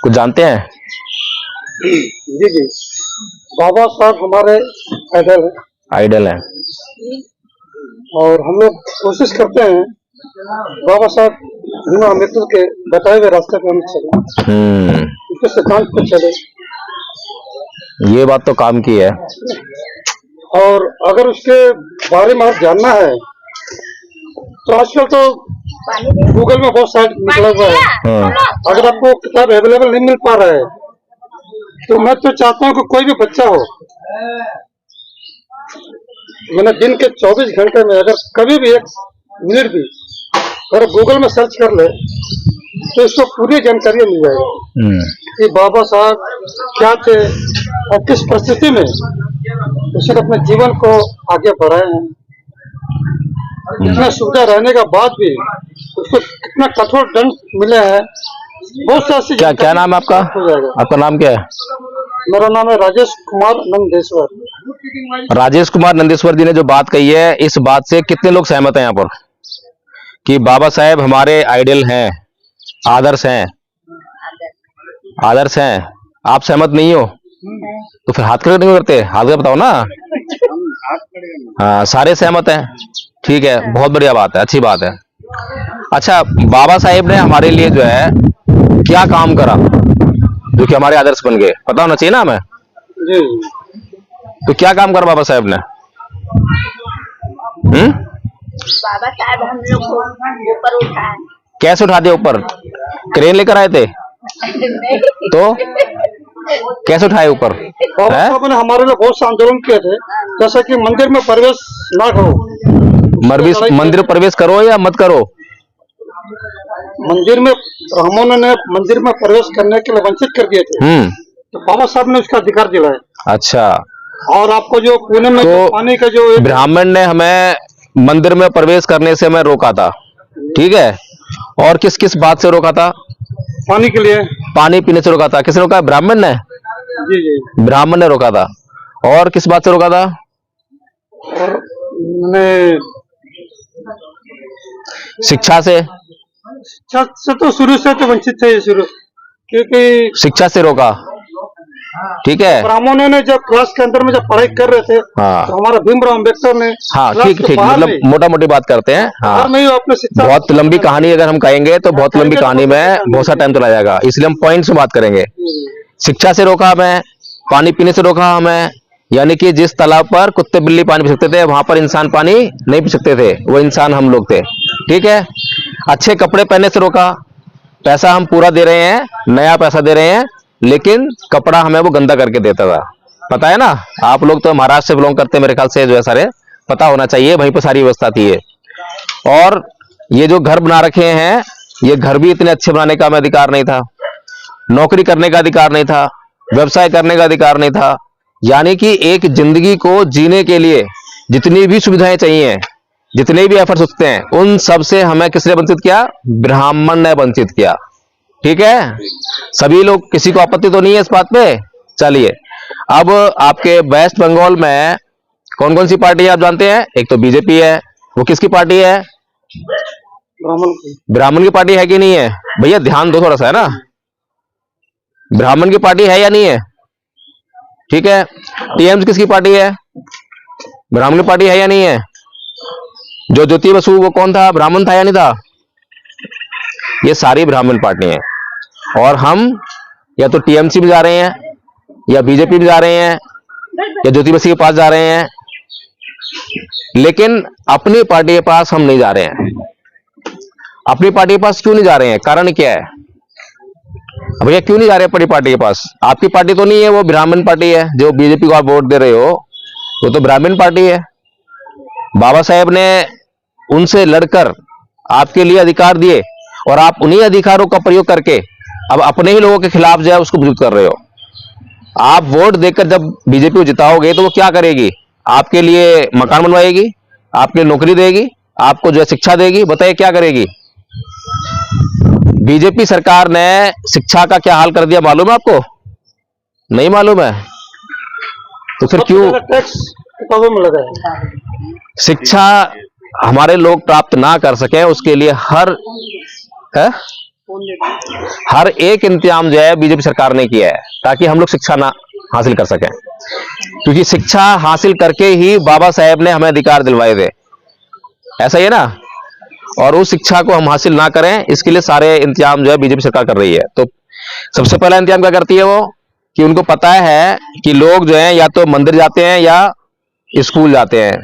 कुछ जानते हैं? जी जी, बाबा साहब हमारे आइडल है आइडल है। और हम लोग कोशिश करते हैं बाबा साहब भीमा अम्बेडकर के बताए हुए रास्ते पे हम चले, उसके सिद्धांत पे चले। ये बात तो काम की है। और अगर उसके बारे में आप जानना है तो आजकल तो गूगल में बहुत साइट निकला हुआ है। अगर आपको किताब अवेलेबल नहीं मिल पा रहा है तो मैं तो चाहता हूँ कि कोई भी बच्चा हो, मैंने दिन के 24 घंटे में अगर कभी भी 1 मिनट भी अगर गूगल में सर्च कर ले तो इसको पूरी जानकारी मिल जाएगी कि बाबा साहब क्या थे और किस परिस्थिति में उसने अपने जीवन को आगे बढ़ाए हैं। इतना सुविधा रहने के बाद भी उसको कितना कठोर दंड मिले हैं। बहुत सारी क्या नाम है आपका? हो जाएगा। आपका नाम क्या है? मेरा नाम है राजेश कुमार नंदेश्वर। राजेश कुमार नंदेश्वर जी ने जो बात कही है, इस बात से कितने लोग सहमत हैं यहाँ पर कि बाबा साहेब हमारे आइडल हैं, आदर्श हैं? आदर्श हैं। आप सहमत नहीं हो तो फिर हाथ खड़े नहीं करते? हाथ खड़े बताओ ना। हाँ, सारे सहमत हैं। ठीक है, बहुत बढ़िया बात है, अच्छी बात है। अच्छा, बाबा साहेब ने हमारे लिए जो है क्या काम करा जो कि हमारे आदर्श बन गए? पता होना चाहिए ना हमें। जी। तो क्या काम करा बाबा साहेब ने? बाबा साहब हम लोग को ऊपर उठाए। कैसे उठा दिया ऊपर? क्रेन लेकर आए थे? तो कैसे उठाए ऊपर? बाबा साहब ने हमारे लिए बहुत से आंदोलन किए थे, जैसे कि मंदिर में प्रवेश ना करो। मंदिर प्रवेश करो या मत करो? मंदिर में ब्राह्मणों ने मंदिर में प्रवेश करने के लिए वंचित कर दिए थे, तो बाबा साहब ने उसका अधिकार दिलाया। अच्छा। और आपको जो पुणे में तो पानी का जो ब्राह्मण ने हमें मंदिर में प्रवेश करने से हमें रोका था, ठीक है? और किस किस बात से रोका था? पानी के लिए, पानी पीने से रोका था। किसने रोका? ब्राह्मण ने। जी जी, ब्राह्मण ने रोका था। और किस बात से रोका था? और ने शिक्षा से। शिक्षा से तो शुरू से तो वंचित थे शुरू, क्योंकि शिक्षा से रोका, ठीक है? ब्राह्मणों ने जब क्लास के अंदर में जब पढ़ाई कर रहे थे, हाँ, तो हमारा भीमराव अम्बेडकर ने, हाँ, ठीक, मतलब मोटा मोटी बात करते हैं। हाँ, बहुत लंबी कहानी अगर हम कहेंगे तो बहुत लंबी कहानी में बहुत सा टाइम चला जाएगा, इसलिए हम पॉइंट से बात करेंगे। शिक्षा से रोका हमें, पानी पीने से रोका हमें, यानी कि जिस तालाब पर कुत्ते बिल्ली पानी पी सकते थे वहां पर इंसान पानी नहीं पी सकते थे, वो इंसान हम लोग थे, ठीक है? अच्छे कपड़े पहनने से रोका। पैसा हम पूरा दे रहे हैं, नया पैसा दे रहे हैं, लेकिन कपड़ा हमें वो गंदा करके देता था। पता है ना? आप लोग तो महाराष्ट्र से बिलोंग करते हैं मेरे ख्याल से, जो है सारे पता होना चाहिए, वहीं पर सारी व्यवस्था थी ये। और ये जो घर बना रखे हैं, ये घर भी इतने अच्छे बनाने का हमें अधिकार नहीं था, नौकरी करने का अधिकार नहीं था, व्यवसाय करने का अधिकार नहीं था। यानी कि एक जिंदगी को जीने के लिए जितनी भी सुविधाएं चाहिए, जितने भी एफर्ट्स होते हैं, उन सब से हमें किसने वंचित किया? ब्राह्मण ने वंचित किया, ठीक है? सभी लोग, किसी को आपत्ति तो नहीं है इस बात पे? चलिए, अब आपके वेस्ट बंगाल में कौन कौन सी पार्टी है आप जानते हैं? एक तो बीजेपी है। वो किसकी पार्टी है? ब्राह्मण की पार्टी है कि नहीं है? भैया ध्यान दो थोड़ा सा, है ना? ब्राह्मण की पार्टी है या नहीं है? ठीक है। टीएमसी किसकी पार्टी है? ब्राह्मण की पार्टी है या नहीं है? जो ज्योति बसु वो कौन था? ब्राह्मण था या नहीं था? ये सारी ब्राह्मण पार्टी है। और हम या तो टीएमसी में जा रहे हैं, या बीजेपी में जा रहे हैं, या ज्योति बसु के पास जा रहे हैं, लेकिन अपनी पार्टी के पास हम नहीं जा रहे हैं। अपनी पार्टी के पास क्यों नहीं जा रहे हैं? कारण क्या है भैया? क्यों नहीं जा रहे अपनी पार्टी के पास? आपकी पार्टी तो नहीं है, वो ब्राह्मण पार्टी है। जो बीजेपी को आप वोट दे रहे हो वो तो ब्राह्मण पार्टी है। बाबा साहेब ने उनसे लड़कर आपके लिए अधिकार दिए, और आप उन्हीं अधिकारों का प्रयोग करके अब अपने ही लोगों के खिलाफ जो है उसको विरोध कर रहे हो। आप वोट देकर जब बीजेपी को जिताओगे तो वो क्या करेगी? आपके लिए मकान बनवाएगी, आपके लिए नौकरी देगी, आपको जो है शिक्षा देगी। बताइए क्या करेगी? बीजेपी सरकार ने शिक्षा का क्या हाल कर दिया मालूम है आपको? नहीं मालूम है? तो फिर क्यों टैक्स किताबों में लगा है? शिक्षा हमारे लोग प्राप्त ना कर सके उसके लिए हर है? हर एक इंतजाम जो है बीजेपी सरकार ने किया है ताकि हम लोग शिक्षा ना हासिल कर सकें, क्योंकि शिक्षा हासिल करके ही बाबा साहेब ने हमें अधिकार दिलवाए थे, ऐसा ही है ना। और उस शिक्षा को हम हासिल ना करें, इसके लिए सारे इंतजाम जो है बीजेपी सरकार कर रही है। तो सबसे पहला इंतजाम क्या करती है वो, कि उनको पता है कि लोग जो है या तो मंदिर जाते हैं या स्कूल जाते हैं,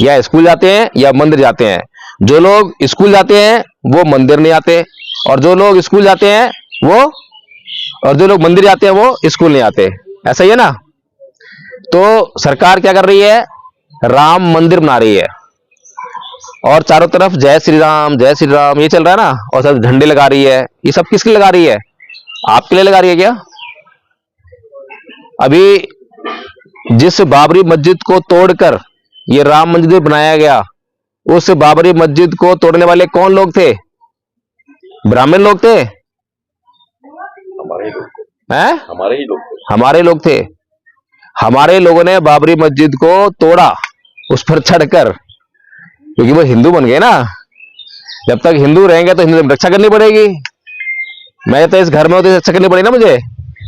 या स्कूल जाते हैं या मंदिर जाते हैं। जो लोग स्कूल जाते हैं वो मंदिर नहीं आते, और जो लोग स्कूल जाते हैं वो, और जो लोग मंदिर जाते हैं वो स्कूल नहीं आते, ऐसा ही है ना। तो सरकार क्या कर रही है, राम मंदिर बना रही है, और चारों तरफ जय श्री राम ये चल रहा है ना, और सब झंडे लगा रही है। ये सब किसके लिए लगा रही है, आपके लिए लगा रही है क्या? अभी जिस बाबरी मस्जिद को तोड़कर ये राम मंदिर बनाया गया, उस बाबरी मस्जिद को तोड़ने वाले कौन लोग थे? ब्राह्मण लोग थे, हैं? हमारे लोग थे। हमारे लोगों ने बाबरी मस्जिद को तोड़ा उस पर चढ़कर, क्योंकि वो हिंदू बन गए ना। जब तक हिंदू रहेंगे तो हिंदू रक्षा करनी पड़ेगी। मैं तो इस घर में हूं तो रक्षा करनी पड़ेगी ना मुझे,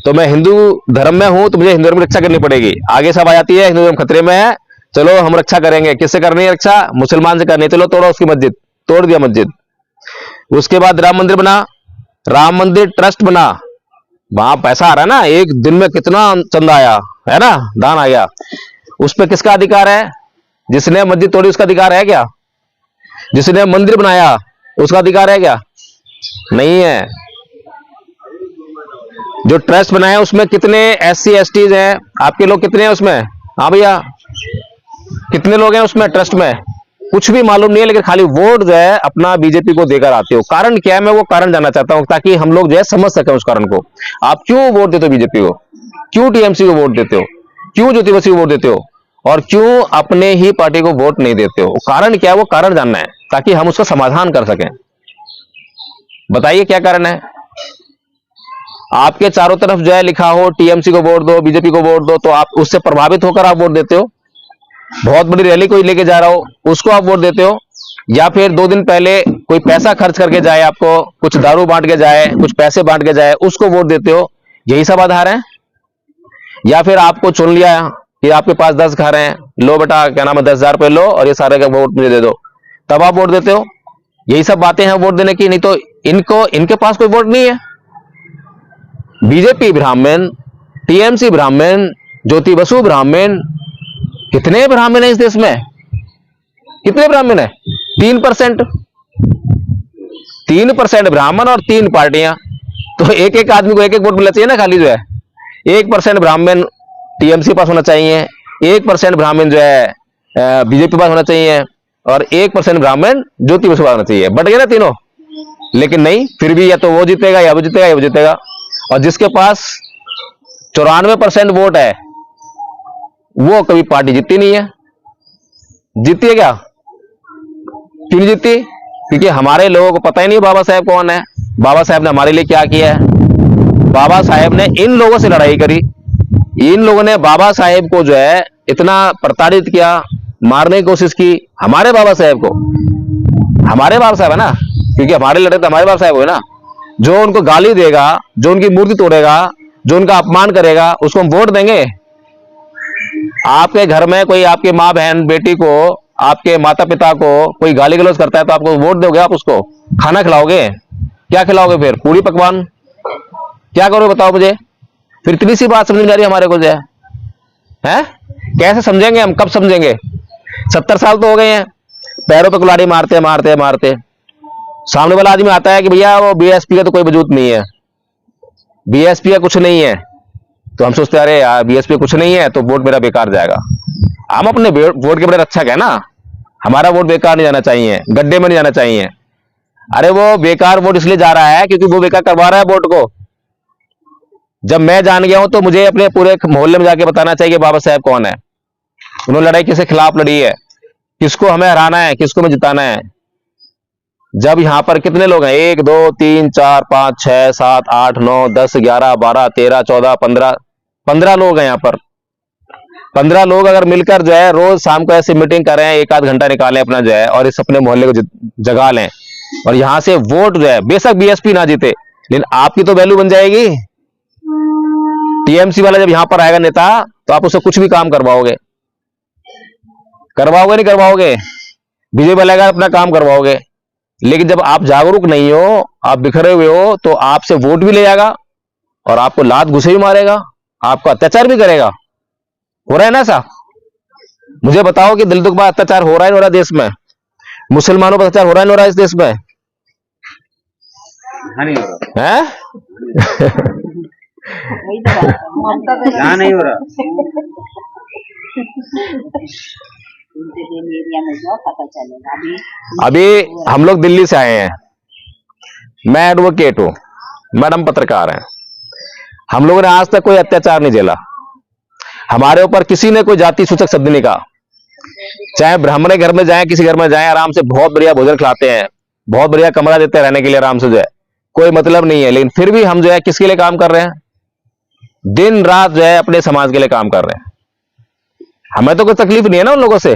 तो मैं हिंदू धर्म में हूं तो मुझे हिंदू धर्म की रक्षा करनी पड़ेगी। आगे सब आ जाती है, हिंदू धर्म खतरे में है, चलो हम रक्षा करेंगे। किससे करनी है रक्षा? मुसलमान से करनी है, चलो तोड़ो उसकी मस्जिद, तोड़ दिया मस्जिद। उसके बाद राम मंदिर बना, राम मंदिर ट्रस्ट बना, वहां पैसा आ रहा है ना, एक दिन में कितना चंदा आया है ना, दान आ गया। उस पर किसका अधिकार है? जिसने मस्जिद तोड़ी उसका अधिकार है क्या? जिसने मंदिर बनाया उसका अधिकार है क्या? नहीं है। जो ट्रस्ट बनाया उसमें कितने SC STs हैं? आपके लोग कितने हैं उसमें? हाँ भैया, कितने लोग हैं उसमें ट्रस्ट में? कुछ भी मालूम नहीं है, लेकिन खाली वोट जो है अपना बीजेपी को देकर आते हो। कारण क्या है, मैं वो कारण जानना चाहता हूं ताकि हम लोग जो है समझ सकें उस कारण को। आप क्यों वोट देते हो बीजेपी को? क्यों TMC को वोट देते हो? क्यों ज्योति बसु को वोट देते हो? और क्यों अपने ही पार्टी को वोट नहीं देते हो? कारण क्या है, वो कारण जानना है ताकि हम उसका समाधान कर सकें। बताइए क्या कारण है? आपके चारों तरफ जो है लिखा हो TMC को वोट दो, बीजेपी को वोट दो, तो आप उससे प्रभावित होकर आप वोट देते हो। बहुत बड़ी रैली कोई लेके जा रहा हो उसको आप वोट देते हो, या फिर 2 दिन पहले कोई पैसा खर्च करके जाए, आपको कुछ दारू बांट के जाए, कुछ पैसे बांट के जाए, उसको वोट देते हो। यही सब आधार है। या फिर आपको चुन लिया कि आपके पास 10 घर हैं, लो बेटा क्या नाम है 10,000 रुपए लो और ये सारे का वोट मुझे दे दो, तब आप वोट देते हो। यही सब बातें हैं वोट देने की। नहीं तो इनके पास कोई वोट नहीं है। बीजेपी ब्राह्मण, TMC ब्राह्मण, ज्योति बसु ब्राह्मण, कितने ब्राह्मण है इस देश में? कितने ब्राह्मण है? 3%। 3% ब्राह्मण और 3 पार्टियां, तो एक एक आदमी को एक एक वोट मिलना चाहिए ना। खाली जो है 1% ब्राह्मण TMC पास होना चाहिए, 1% ब्राह्मण जो है बीजेपी पास होना चाहिए, और 1% ब्राह्मण ज्योति बसु पास होना चाहिए। बट गए ना तीनों। लेकिन नहीं, फिर भी या तो वो जीतेगा या वो जीतेगा या वो जीतेगा। और जिसके पास 94% वोट है वो कभी पार्टी जीतती नहीं है। जीतती है क्या? क्यों नहीं जीतती? क्योंकि हमारे लोगों को पता ही नहीं बाबा साहेब कौन है, बाबा साहेब ने हमारे लिए क्या किया है। बाबा साहेब ने इन लोगों से लड़ाई करी, इन लोगों ने बाबा साहेब को जो है इतना प्रताड़ित किया, मारने की कोशिश की। हमारे बाबा साहेब को, हमारे बाबा साहेब है ना, क्योंकि हमारे लड़े तो हमारे बाबा साहेब हुए ना। जो उनको गाली देगा, जो उनकी मूर्ति तोड़ेगा, जो उनका अपमान करेगा, उसको हम वोट देंगे? आपके घर में कोई आपके माँ बहन बेटी को, आपके माता पिता को कोई गाली गलौज करता है तो आपको वोट दोगे? आप उसको खाना खिलाओगे? क्या खिलाओगे फिर? पूरी पकवान? क्या करोगे बताओ मुझे? फिर इतनी सी बात समझ में आ रही है हमारे को जो है? कैसे समझेंगे हम? कब समझेंगे? 70 साल तो हो गए हैं, पैरों पे कुल्हाड़ी मारते मारते मारते। सामने वाला आदमी आता है कि भैया वो BSP का तो कोई वजूद नहीं है, BSP का कुछ नहीं है, तो हम सोचते अरे यार BSP कुछ नहीं है तो वोट मेरा बेकार जाएगा। हम अपने वोट के बड़े रक्षक है ना, हमारा वोट बेकार नहीं जाना चाहिए, गड्ढे में नहीं जाना चाहिए। अरे वो बेकार वोट इसलिए जा रहा है क्योंकि वो बेकार करवा रहा है वोट को। जब मैं जान गया हूं तो मुझे अपने पूरे मोहल्ले में जाके बताना चाहिए बाबा साहेब कौन है, उन्होंने लड़ाई किसके खिलाफ लड़ी है, किसको हमें हराना है, किसको हमें जिताना है। जब यहां पर कितने लोग हैं? 1 2 3 4 5 6 7 8 9 10 11 12 13 14 15 लोग हैं यहां पर। 15 लोग अगर मिलकर जो है रोज शाम को ऐसी मीटिंग करें, 1 आध घंटा निकालें अपना जो है, और इस अपने मोहल्ले को जगा लें, और यहां से वोट जो है, बेशक बीएसपी ना जीते, लेकिन आपकी तो वैल्यू बन जाएगी। टीएमसी वाला जब यहां पर आएगा नेता, तो आप उससे कुछ भी काम करवाओगे, नहीं करवाओगे? बीजेपी वाला आएगा, अपना काम करवाओगे। लेकिन जब आप जागरूक नहीं हो, आप बिखरे हुए हो, तो आपसे वोट भी ले जाएगा और आपको लात घुसे भी मारेगा, आपका अत्याचार भी करेगा। हो रहा है ना ऐसा? मुझे बताओ कि दिल दुख बात अत्याचार हो रहा है, नहीं हो रहा देश में? मुसलमानों पर अत्याचार हो रहा है, नहीं हो रहा इस देश में? नहीं हो रहा है? यहाँ नहीं हो रहा। एरिया में जाओ, पता चलेगा। अभी हम लोग दिल्ली से आए हैं, मैं एडवोकेट हूं, मैडम पत्रकार हैं। हम लोगों ने आज तक कोई अत्याचार नहीं झेला, हमारे ऊपर किसी ने कोई जाति सूचक शब्द नहीं कहा। चाहे ब्राह्मण घर में जाएं, किसी घर में जाएं, आराम से बहुत बढ़िया भोजन खिलाते हैं, बहुत बढ़िया कमरा देते हैं रहने के लिए, आराम से जो है कोई मतलब नहीं है। लेकिन फिर भी हम जो है किसके लिए काम कर रहे हैं? दिन रात जो है अपने समाज के लिए काम कर रहे हैं। हमें तो कोई तकलीफ नहीं है ना उन लोगों से।